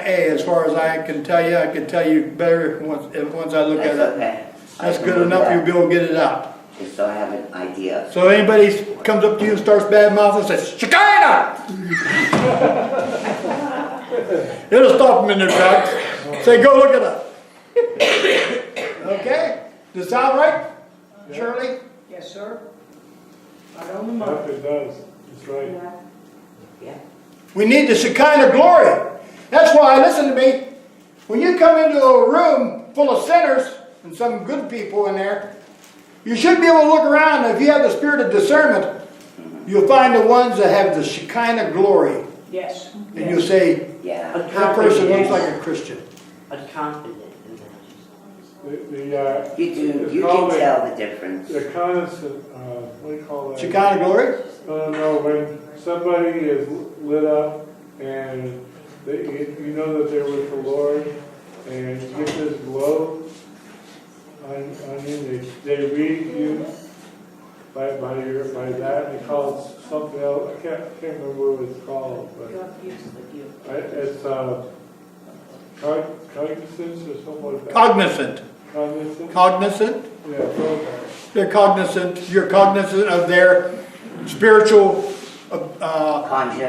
A. As far as I can tell you better once I look at it. Okay. That's good enough, you'll be able to get it out. Just so I have an idea. So anybody comes up to you and starts bad mouthing and says, Shekinah! It'll stop them in their tracks. Say, go look it up. Okay? Does it sound right, Shirley? Yes, sir. Right on the money. It does. It's right. Yeah. We need the Shekinah glory. That's why, listen to me, when you come into a room full of sinners and some good people in there, you should be able to look around, and if you have the spirit of discernment, you'll find the ones that have the Shekinah glory. Yes. And you'll say, Yeah. that person looks like a Christian. But confident in that. You can tell the difference. The constant, what do you call that? Shekinah glory? No, when somebody is lit up and you know that they're with the Lord and you get this glow on you, they read you by that, and they call it something else. I can't remember what it's called, but it's cognizance or something like that. Cognizant. Cognizant? Cognizant? Yeah, okay. They're cognizant. You're cognizant of their spiritual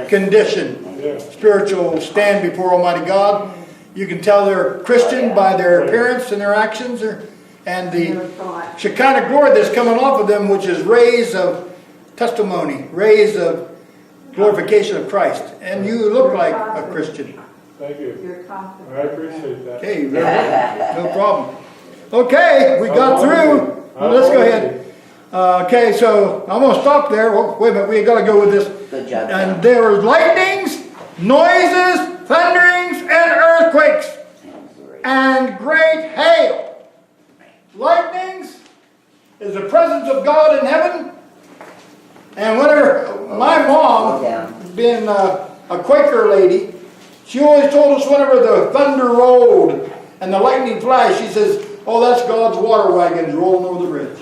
condition. Yeah. Spiritual stand before Almighty God. You can tell they're Christian by their appearance and their actions, and the Shekinah glory that's coming off of them, which is rays of testimony, rays of glorification of Christ. And you look like a Christian. Thank you. You're confident. I appreciate that. Okay, no problem. Okay, we got through. Well, let's go ahead. Okay, so I'm going to stop there. Well, wait a minute, we got to go with this. Good job. And there were lightnings, noises, thunderings, and earthquakes, and great hail. Lightnings is the presence of God in heaven. And whenever my mom, being a Quaker lady, she always told us whenever the thunder rolled and the lightning flashed, she says, oh, that's God's water wagons rolling over the bridge.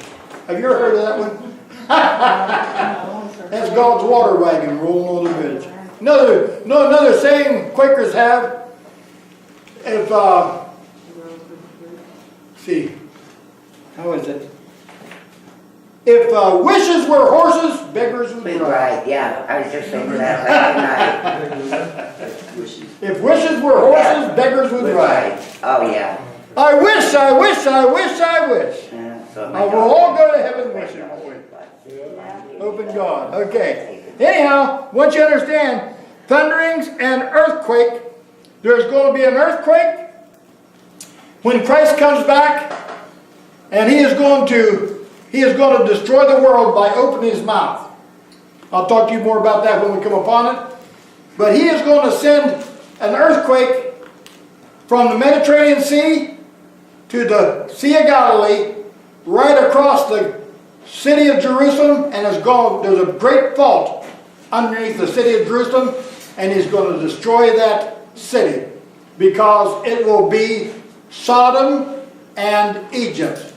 Have you ever heard of that one? That's God's water wagon rolling over the bridge. Another saying Quakers have, if, see, how is it? If wishes were horses, beggars would ride. Right, yeah, I was just thinking that last night. If wishes were horses, beggars would ride. Oh, yeah. I wish. Yeah, so I will all go to heaven wishing, won't we? Open God. Okay. Anyhow, once you understand thunderings and earthquake, there's going to be an earthquake when Christ comes back, and He is going to destroy the world by opening His mouth. I'll talk to you more about that when we come upon it. But He is going to send an earthquake from the Mediterranean Sea to the Sea of Galilee, right across the city of Jerusalem, and there's a great fault underneath the city of Jerusalem, and He's going to destroy that city because it will be Sodom and Egypt.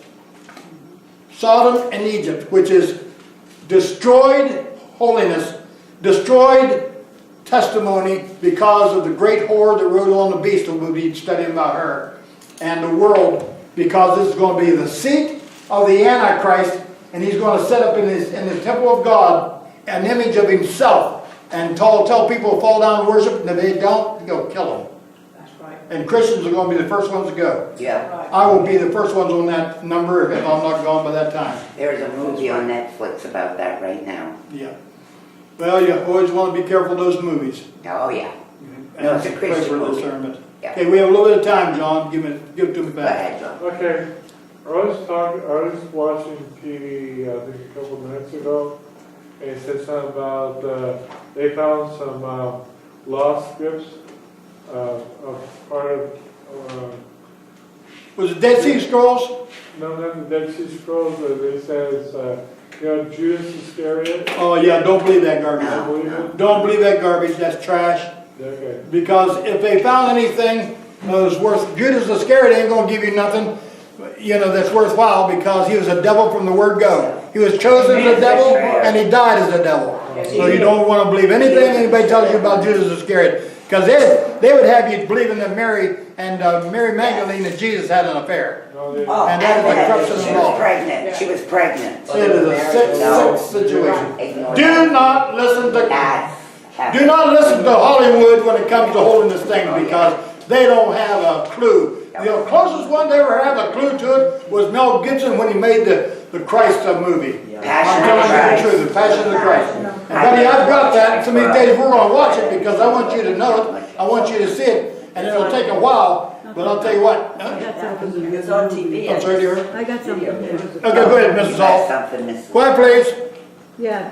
Sodom and Egypt, which is destroyed holiness, destroyed testimony because of the great whore that rode on the beast, and we'll be studying about her, and the world, because this is going to be the seat of the Antichrist, and he's going to set up in the temple of God an image of himself, and tell people to fall down and worship, and if they don't, he'll kill them. That's right. And Christians are going to be the first ones to go. Yeah. I will be the first ones on that number if I'm not gone by that time. There's a movie on Netflix about that right now. Yeah. Well, you always want to be careful of those movies. Oh, yeah. And No, it's a pray Christian for movie. discernment. Yeah. Okay, we have a little bit of time, John. Give it to me Go back. ahead, John. Okay, I was watching TV, I think a couple of minutes ago, and it said something about, they found some lost scripts of part of, Was it Dead Sea Scrolls? no, not the Dead Sea Scrolls, but it says, Judas Iscariot. Oh yeah, don't believe that garbage. I believe it. Don't believe that garbage. That's trash. Okay. Because if they found anything that was worth, Judas Iscariot ain't going to give you nothing, that's worthwhile, because he was a devil from the word go. He was chosen as a devil, and he died as a devil. So you don't want to believe anything anybody tells you about Judas Iscariot. Because they would have you believing that Mary and Mary Magdalene and Jesus had an affair. No, they- Oh, And that is the crux of the she law. was pregnant. She was pregnant. It is a sick situation. Ignore Do that. not listen to That's Do not listen to Hollywood when it comes to holding this thing, because they don't have a clue. The closest one they ever have a clue to it was Mel Gibson when he made the Christ movie. Passion I'm of telling you Christ. the truth, the Passion of the Christ. And buddy, I've got that, and some of these days we're going to watch it because I want you to know it, I want you to see it, and it'll take a while, but I'll tell you what. It's on TV. I'm sorry, dear. I got something there. Okay, go ahead, Mrs. That's Hall. something, Miss. Quiet, please. Yeah.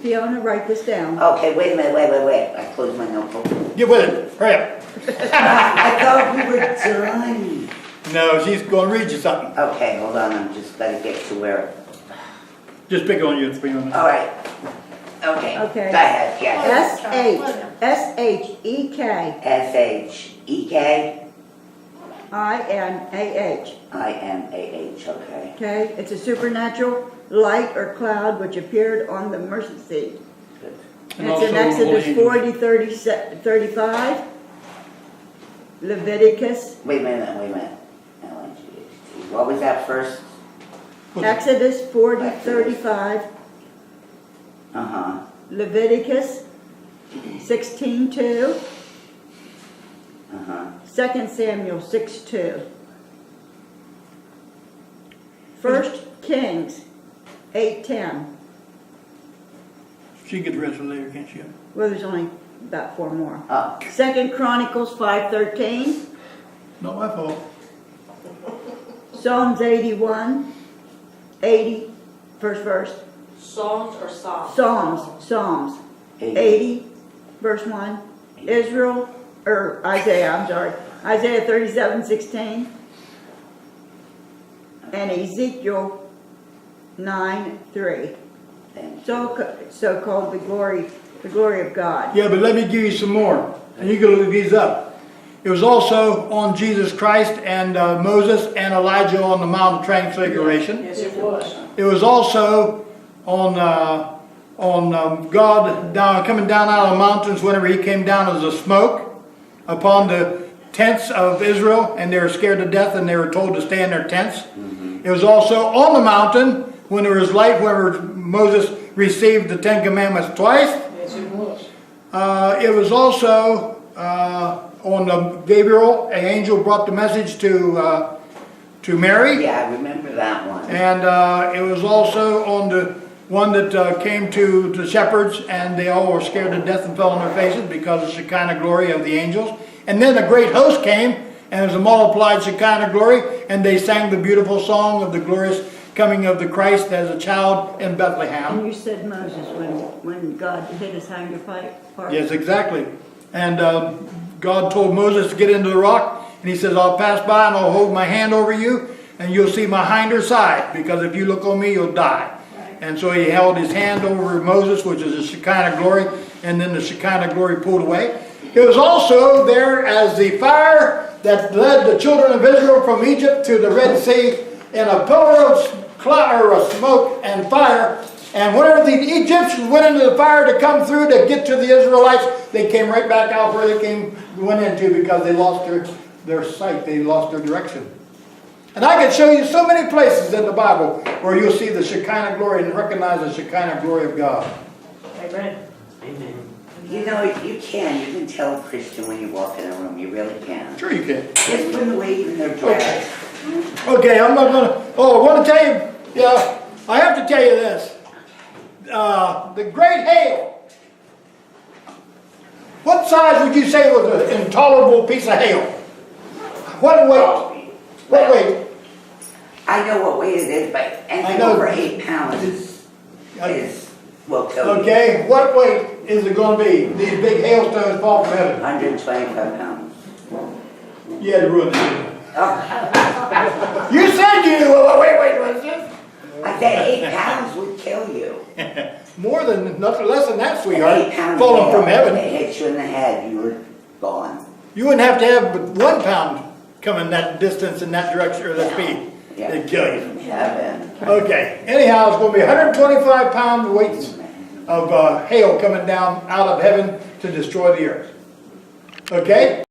Fiona, write this down. Okay, wait a minute, wait. I closed my notebook. Get with it. Hurry up. I thought we were done. No, she's going to read you something. Okay, hold on, I'm just gotta get to where. Just pick on you 3 minutes. All right. Okay. Okay. Go ahead, yes. S-H-E-K S-H-E-K I-N-A-H. I-M-A-H, okay. Okay, it's a supernatural light or cloud which appeared on the mercy seat. Good. And It's in also Exodus holy 40, 35, Leviticus, Wait a minute. L-I-G-H-T. What was that first? Exodus 40, 35, Uh-huh. Leviticus 16, 2, Uh-huh. 2 Samuel 6, 2. 1 Kings 8, 10. She gets rest later, can't she? Well, there's only about 4 more. Oh, 2 Chronicles 5:13, Not my fault. Psalms 81, 80, first verse. Songs or songs? Psalms 80, verse 1. Isaiah 37:16. And Ezekiel 9:3. thank you. So called the glory of God. Yeah, but let me give you some more, and you can look these up. It was also on Jesus Christ and Moses and Elijah on the Mount of Transfiguration. Yes, it was. It was also on God coming down out of the mountains whenever he came down as a smoke upon the tents of Israel, and they were scared to death and they were told to stay in their tents. It was also on the mountain when there was light, whenever Moses received the 10 Commandments twice. Yes, it was. It was also on Gabriel, an angel brought the message to Mary. Yeah, I remember that one. And it was also on the one that came to the shepherds, and they all were scared to death and fell on their faces because of the Shekinah glory of the angels. And then the great host came, and it was a multiplied Shekinah glory, and they sang the beautiful song of the glorious coming of the Christ as a child in Bethlehem. And you said Moses when God hit his hinder part. Yes, exactly. And God told Moses to get into the rock, and he says, I'll pass by and I'll hold my hand over you, and you'll see my hinder side, because if you look on me, you'll die. And so he held his hand over Moses, which is the Shekinah glory, and then the Shekinah glory pulled away. It was also there as the fire that led the children of Israel from Egypt to the Red Sea in a pillar of cloud or of smoke and fire. And whenever the Egyptians went into the fire to come through to get to the Israelites, they came right back out where they went into, because they lost their sight, they lost their direction. And I could show you so many places in the Bible where you'll see the Shekinah glory and recognize the Shekinah glory of God. Amen. Amen. You know, you can tell a Christian when you walk in a room, you really can. Sure you can. Just from the way in their dress. Okay, I'm not going to... Oh, I want to tell you... Yeah, I have to tell you this. The great hail. What size would you say was an intolerable piece of hail? What weight? What weight? I know what weight it is, but anything know. over 8 pounds will kill you. Okay, what weight is it going to be? These big hailstones fall from heaven. 125 pounds. You had to ruin it. Oh, You said you knew what weight was this? I said 8 pounds would kill you. More than, nothing less than that, 8 sweetheart. pounds Falling hail, from heaven. It hits you in the head, you were gone. You wouldn't have to have but 1 pound coming that distance in that direction or that speed. Yeah. They'd kill you. From heaven. Okay, anyhow, it's going to be 125 pound weights of hail coming down out of heaven to destroy the earth. Okay?